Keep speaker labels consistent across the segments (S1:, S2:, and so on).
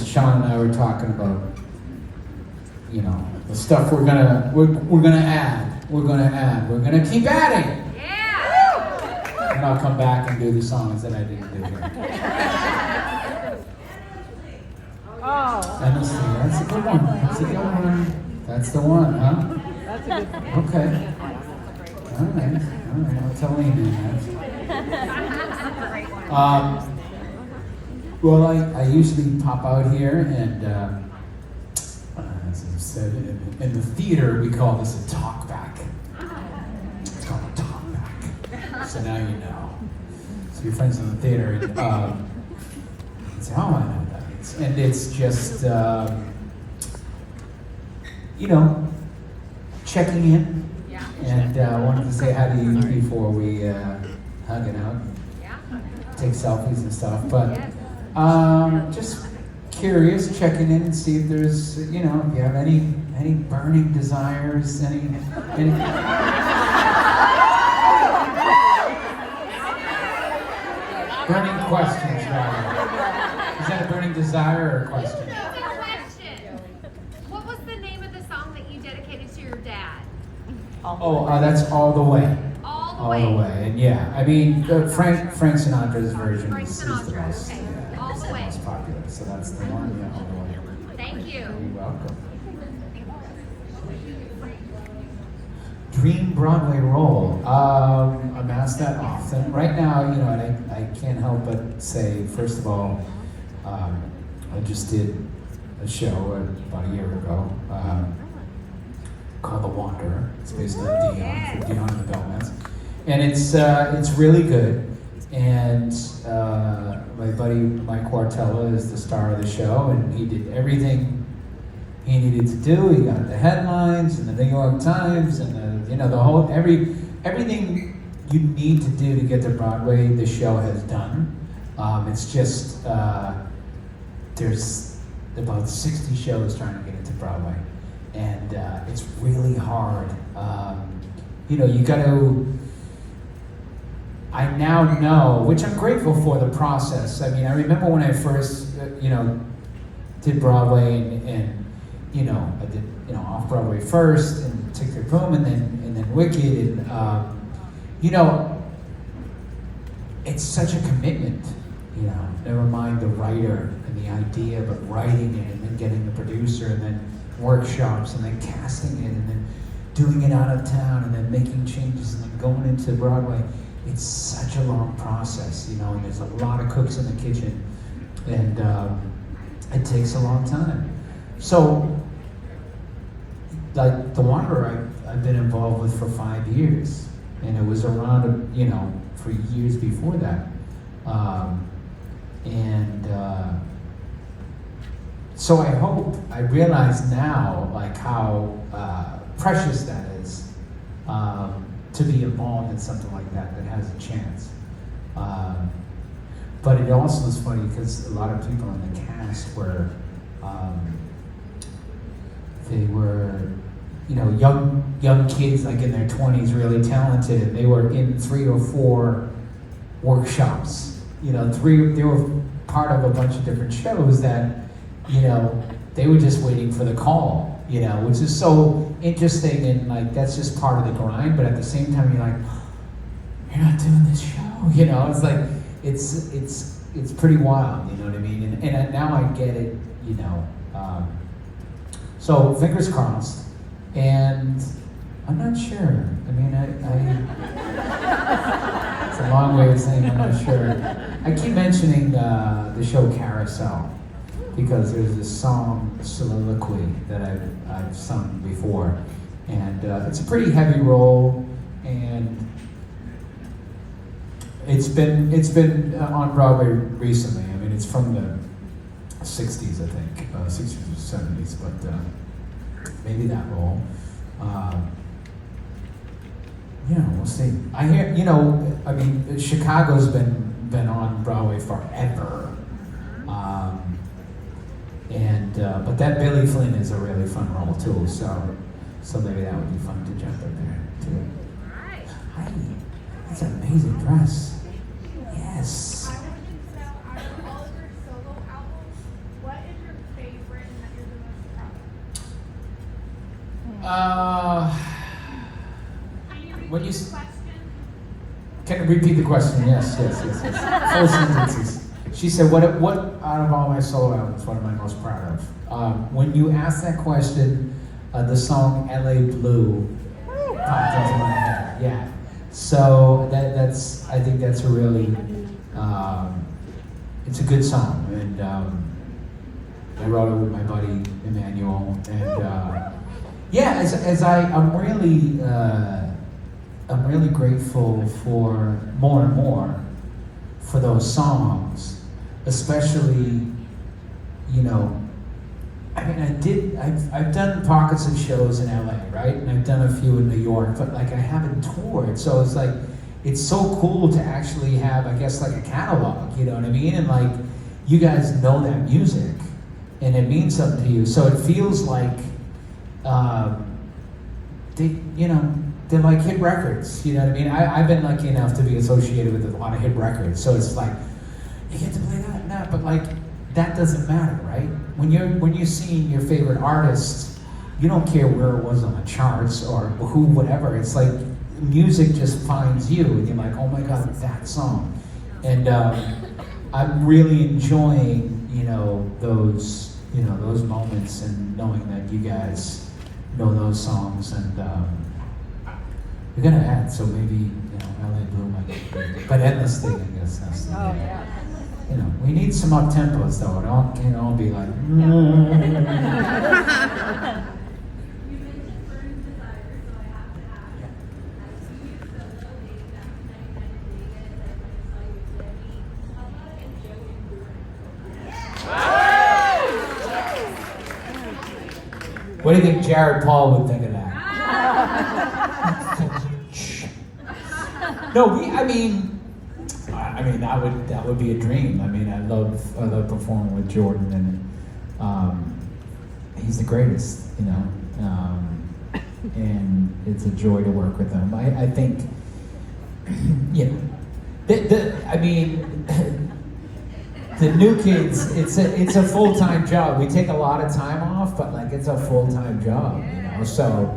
S1: Sean and I were talking about, you know, the stuff we're gonna add. We're gonna keep adding.
S2: Yeah.
S1: And I'll come back and do the songs that I didn't do here.
S2: Oh.
S1: Honestly, that's a good one. That's the one, huh?
S2: That's a good one.
S1: Okay. All right. I'll tell Amy that. Well, I usually pop out here, and as I said, in the theater we call this a talk back. It's called a talk back. So now you know. So your friends in the theater say, "Oh, I know that." And it's just you know, checking in.
S2: Yeah.
S1: And wanted to say hi to you before we hug it out,
S2: Yeah.
S1: take selfies and stuff. But just curious, checking in and see if there's, you know, if you have any burning desires, any burning questions, rather. Is that a burning desire or a question?
S2: That's a question. What was the name of the song that you dedicated to your dad?
S1: Oh, that's All the Way.
S2: All the way.
S1: And yeah, I mean, Frank Sinatra's version
S2: Frank
S1: is the
S2: Sinatra,
S1: most,
S2: okay.
S1: yeah,
S2: All
S1: it's
S2: the way.
S1: most popular. So that's the one, yeah, All the Way.
S2: Thank you.
S1: You're welcome. Dream Broadway role. I'm asked that often. Right now, you know, and I can't help but say, first of all, I just did a show about a year ago called The Wanderer. It's based on Dion, for Dion and the Bellmans. And it's really good. And my buddy Mike Quartella is the star of the show, and he did everything he needed to do. He got the headlines and the New York Times and the whole everything you need to do to get to Broadway. The show has done. It's just there's about 60 shows trying to get into Broadway, and it's really hard. You know, you got to. I now know, which I'm grateful for the process. I mean, I remember when I first, did Broadway, and you know, I did, off Broadway first, and Tick Tick Boom, and then Wicked, and you know, it's such a commitment. You know, never mind the writer and the idea, but writing it, and then getting the producer, and then workshops, and then casting it, and then doing it out of town, and then making changes, and then going into Broadway. It's such a long process, you know, and there's a lot of cooks in the kitchen, and it takes a long time. So, like The Wanderer, I've been involved with for 5 years, and it was around, for years before that. So I realize now, like, how precious that is. To be involved in something like that has a chance. But it also is funny because a lot of people in the cast were, they were, young kids like in their 20s, really talented, and they were in 3 or 4 workshops. They were part of a bunch of different shows that, they were just waiting for the call. Which is so interesting, and like that's just part of the grind. But at the same time, you're like, you're not doing this show. It's like it's pretty wild. You know what I mean? And now I get it. So fingers crossed. And I'm not sure. I mean, it's a long way of saying I'm not sure. I keep mentioning the show Carousel, because there's this song, Soliloquy, that I've sung before. And it's a pretty heavy role, and it's been on Broadway recently. I mean, it's from the 60s, I think, 60s or 70s, but maybe that role. We'll see. I hear, Chicago's been on Broadway forever. But that Billy Flynn is a really fun role too, so maybe that would be fun to jump in there too.
S2: Right.
S1: Hi, that's an amazing dress. Yes. When you can you repeat the question? Yes. Full sentences. She said, "What out of all my solo albums, what am I most proud of?" When you asked that question, the song "L.A. Blue" popped into my head. Yeah. So that's I think that's a really it's a good song, and I wrote it with my buddy Emmanuel, and I'm really grateful for more and more for those songs, especially, you know, I mean, I've done pockets of shows in LA, right? And I've done a few in New York, but like I haven't toured. So it's like, it's so cool to actually have, I guess, like a catalog, you know what I mean? And like, you guys know that music and it means something to you. So it feels like, they're like hit records, you know what I mean? I've been lucky enough to be associated with a lot of hit records. So it's like, you get to play that and that, but like, that doesn't matter, right? When you're seeing your favorite artist, you don't care where it was on the charts or who, whatever. It's like music just finds you, and you're like, oh my God, that song. And I'm really enjoying, those moments and knowing that you guys know those songs, and we're gonna add, so maybe LA Blue might be great. But Endless Thing, I guess that's the thing.
S3: Yeah.
S1: We need some up tempos though. It all can't all be like. What do you think Jared Paul would think of that? No, I mean that would be a dream. I mean, I love performing with Jordan, and he's the greatest, and it's a joy to work with him. I think, the new kids, it's a full-time job. We take a lot of time off, but like it's a full-time job, So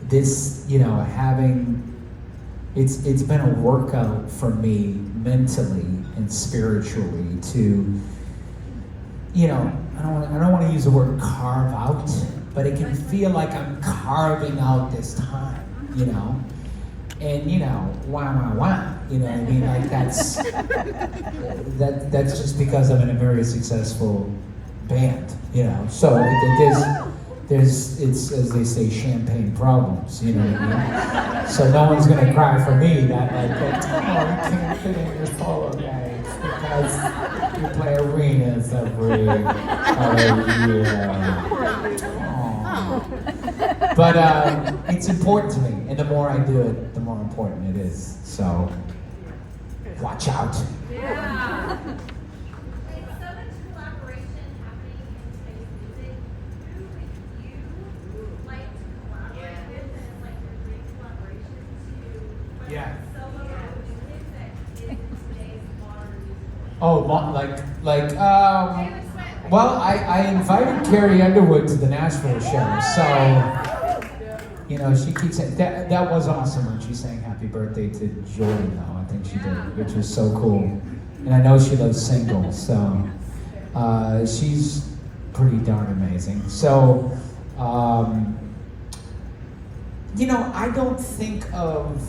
S1: this, it's been a workout for me mentally and spiritually to, I don't want to use the word carve out, but it can feel like I'm carving out this time, and wah, you know what I mean? Like that's just because I'm in a very successful band, So there's it's, as they say, champagne problems, you know what I mean? So no one's gonna cry for me that like, you can't fit in your solo gigs because you play arenas every year. But it's important to me, and the more I do it, the more important it is. So watch out.
S2: Yeah. There's so much collaboration happening in today's music. Who would you like to collaborate with, and it's like your dream collaboration to solo or music that is in today's modern music?
S1: Oh, well, I invited Carrie Underwood to the Nashville show, so she keeps saying that was awesome when she sang "Happy Birthday" to Jordan, though. I think she did, which was so cool. And I know she loves singles, so she's pretty darn amazing. So, I don't think of.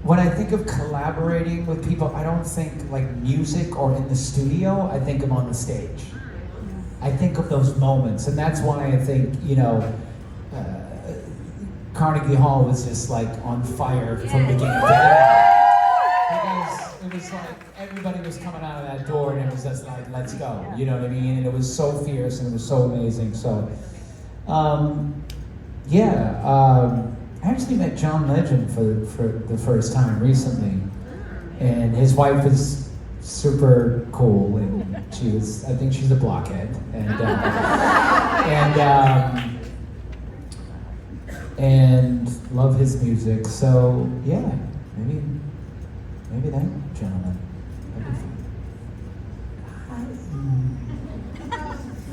S1: When I think of collaborating with people, I don't think like music or in the studio. I think of on the stage. I think of those moments, and that's why I think Carnegie Hall was just like on fire from beginning to end. Because it was like everybody was coming out of that door, and it was just like, let's go. You know what I mean? And it was so fierce, and it was so amazing. So, I actually met John Legend for the first time recently, and his wife is super cool, and I think she's a blockhead, and love his music. So yeah, maybe that gentleman. That'd be fun.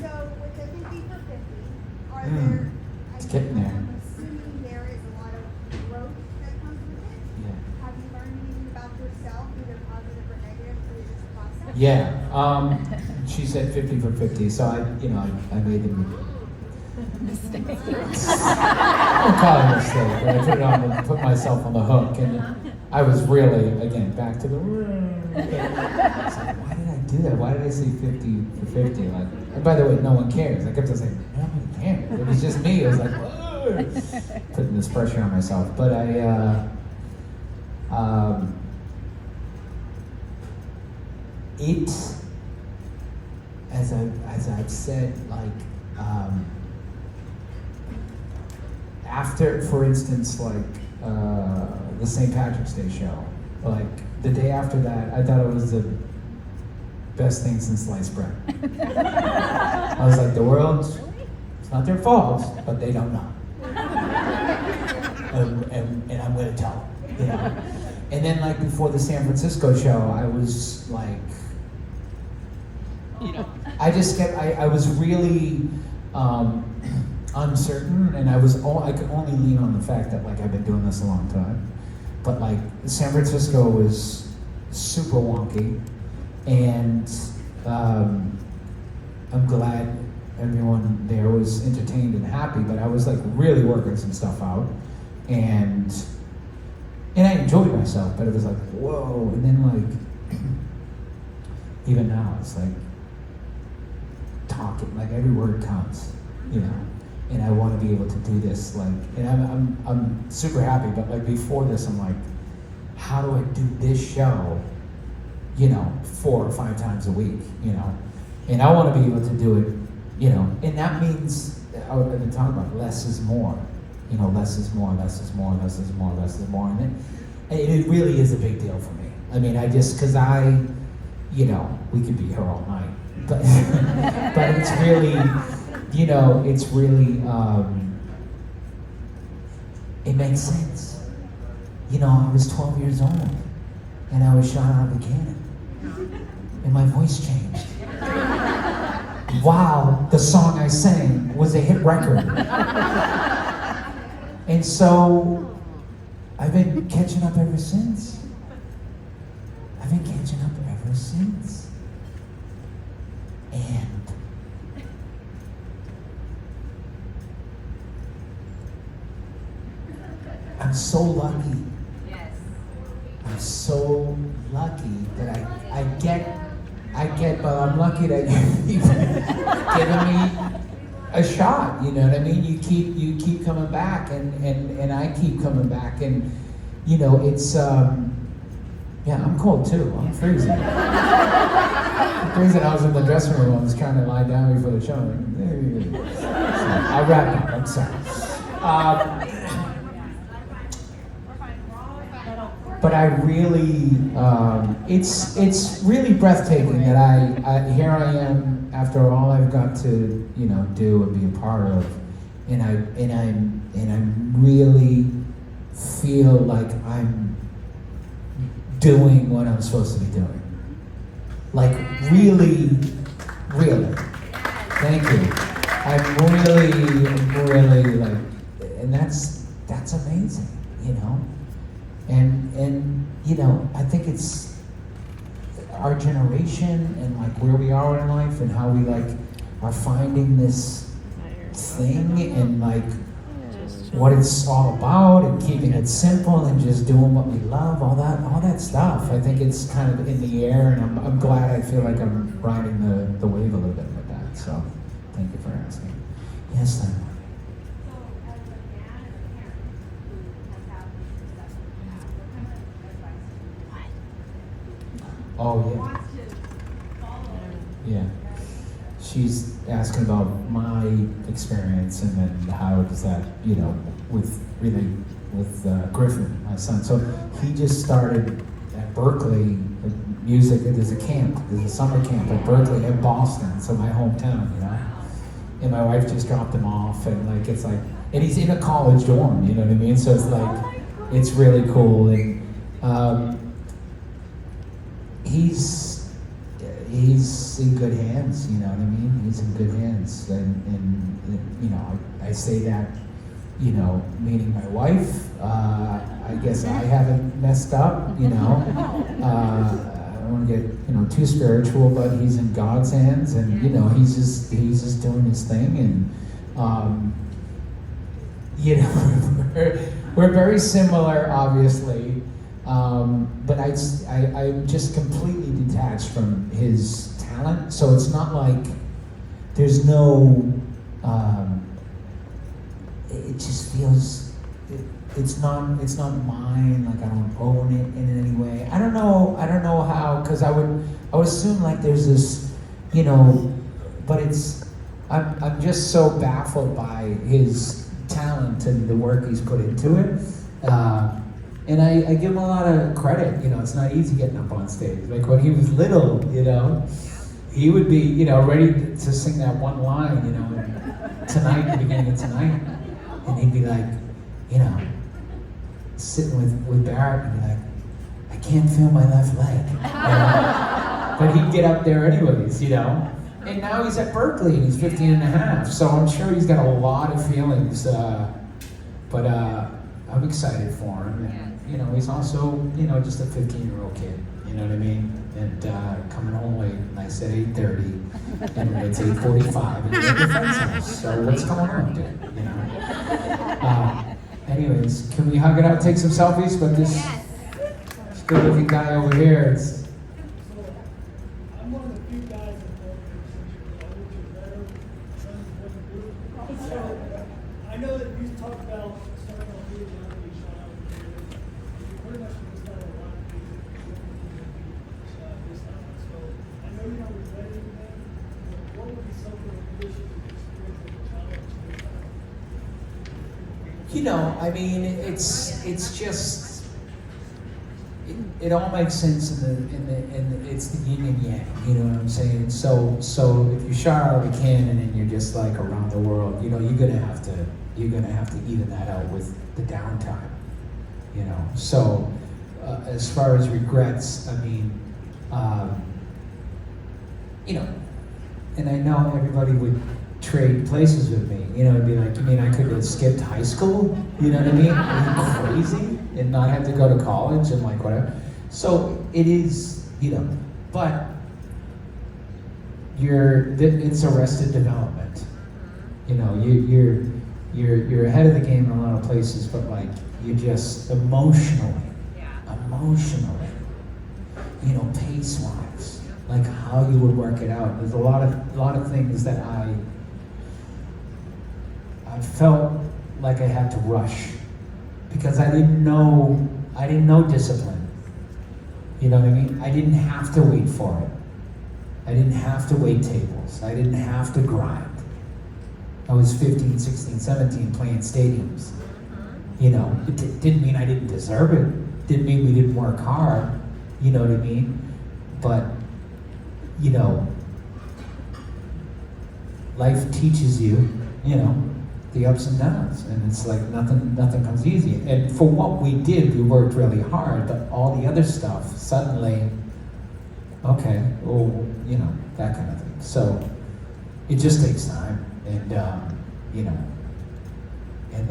S3: So with the 50 for 50, are there?
S1: It's getting there. Yeah. She said 50 for 50, so I made the
S3: Mistake.
S1: I don't call it a mistake, but I put it on and put myself on the hook, and I was really, again, back to the. It's like, why did I do that? Why did I say 50 for 50? Like, and by the way, no one cares. I kept on saying, nobody cares. It was just me. It was like, whoa, putting this pressure on myself. But as I've said, like, after, for instance, like the St. Patrick's Day show, like the day after that, I thought it was the best thing since sliced bread. I was like, the world, it's not their fault, but they don't know. And I'm going to tell them, you know. And then, like, before the San Francisco show, I was like, I just kept, I was really uncertain, and I could only lean on the fact that, like, I've been doing this a long time. But, like, San Francisco was super wonky, and I'm glad everyone there was entertained and happy, but I was, like, really working some stuff out, and I enjoyed myself, but it was like, whoa, and then, like, even now, it's like, talking, like, every word counts, you know, and I want to be able to do this, like, and I'm super happy, but, like, before this, I'm like, how do I do this show, you know, 4 or 5 times a week, you know, and I want to be able to do it, you know, and that means, I've been talking about less is more, you know, less is more, less is more, less is more, less is more, and it really is a big deal for me. I mean, because you know, we could be here all night, but but it's really, you know, it's really, it makes sense. You know, I was 12 years old, and I was shot out of a cannon, and my voice changed. While the song I sang was a hit record. And so, I've been catching up ever since. I've been catching up ever since. And I'm so lucky.
S2: Yes.
S1: I'm so lucky that I get, but I'm lucky that you've given me a shot, you know what I mean? You keep coming back, and I keep coming back, and you know, it's yeah, I'm cold too. I'm freezing. I'm freezing. I was in the dressing room. I was trying to lie down before the show. So, I'll wrap up. I'm sorry. But I really, it's really breathtaking that I here I am after all I've got to, you know, do and be a part of, and I really feel like I'm doing what I'm supposed to be doing. Like, really. Thank you. I'm really like, and that's amazing, you know? And you know, I think it's our generation and like where we are in life and how we like are finding this thing and like what it's all about and keeping it simple and just doing what we love, all that stuff. I think it's kind of in the air, and I'm glad. I feel like I'm riding the wave a little bit with that. So thank you for asking. Yes, then.
S2: So, as a man and a parent who has had this successful path, what kind of advice do you give?
S1: Oh, yeah.
S2: Wants to follow.
S1: Yeah. She's asking about my experience and then how does that, you know, with Griffin, my son. So he just started at Berkeley music. There's a summer camp at Berkeley in Boston, so my hometown, you know. And my wife just dropped him off, and like it's like, and he's in a college dorm, you know what I mean? So it's like, it's really cool, and he's in good hands, you know what I mean? He's in good hands, and you know, I say that, you know, meaning my wife. I guess I haven't messed up, you know. want to get too spiritual, but he's in God's hands, and he's just doing his thing, and we're very similar, obviously, but I'm just completely detached from his talent. So it's not like there's no. It just feels. It's not mine. Like I don't own it in any way. I don't know how, because I would assume like there's this, but I'm just so baffled by his talent and the work he's put into it. And I give him a lot of credit. It's not easy getting up on stage. Like when he was little, he would be, ready to sing that one line, tonight, the beginning of Tonight, and he'd be like, sitting with Barrett and be like, I can't feel my left leg. But he'd get up there anyways, And now he's at Berkeley and he's 15 and a half, so I'm sure he's got a lot of feelings. But I'm excited for him. And, he's also, just a 15-year-old kid, you know what I mean? And coming home late, and I said 8:30, and it's 8:45, and we're at the friend's house. So what's going on, dude? Anyways, can we hug it out, take some selfies? But this good-looking guy over here, it's...
S4: I'm one of the few guys in the organization that I look better than so I know that you talked about starting off really young and shot out of the you pretty much missed out on a lot of things that this time. So I know you're not regretting anything, but what would be something that you wish you could experience as a child that you didn't have?
S1: I mean, it's just it all makes sense in the it's the yin and yang. You know what I'm saying? So if you shot out of a cannon and you're just like around the world, you're gonna have to even that out with the downtime. So as far as regrets, I mean, and I know everybody would trade places with me, it'd be like, you mean I could have skipped high school? You know what I mean? Are you crazy? And not have to go to college and like whatever. So it is, but it's arrested development. You're ahead of the game in a lot of places, but like you just emotionally, pace-wise, like how you would work it out. There's a lot of things that I felt like I had to rush because I didn't know discipline. You know what I mean? I didn't have to wait for it. I didn't have to wait tables. I didn't have to grind. I was 15, 16, 17 playing stadiums. It didn't mean I didn't deserve it. Didn't mean we didn't work hard. You know what I mean? But, life teaches you, the ups and downs, and it's like nothing comes easy. And for what we did, we worked really hard, but all the other stuff suddenly, okay, that kind of thing. So it just takes time, and and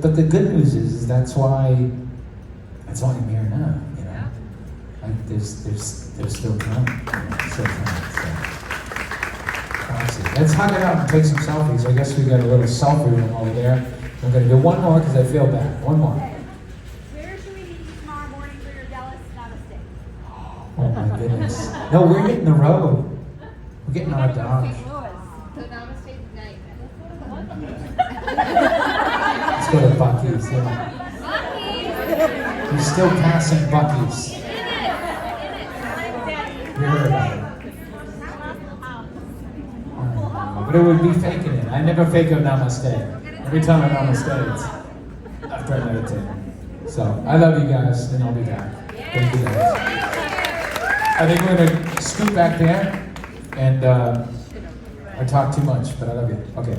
S1: but the good news is that's why I'm here now. There's still time, still time. So. Let's hug it out and take some selfies. I guess we got a little selfie room over there. I'm going to do one more because I feel bad. One more.
S2: Where should we meet you tomorrow morning for your Dallas Namaste?
S1: Oh my goodness. No, we're hitting the road. We're getting on a dodge.
S3: So Namaste tonight.
S1: Let's go to Buc-ee's. Yeah. He's still passing Buc-ee's. You heard about it. But it would be faking it. I never fake a namaste. Every time I namaste, it's after I meditate. So I love you guys, and I'll be back. Thank you guys. I think we're gonna scoot back there, and I talk too much, but I love you. Okay.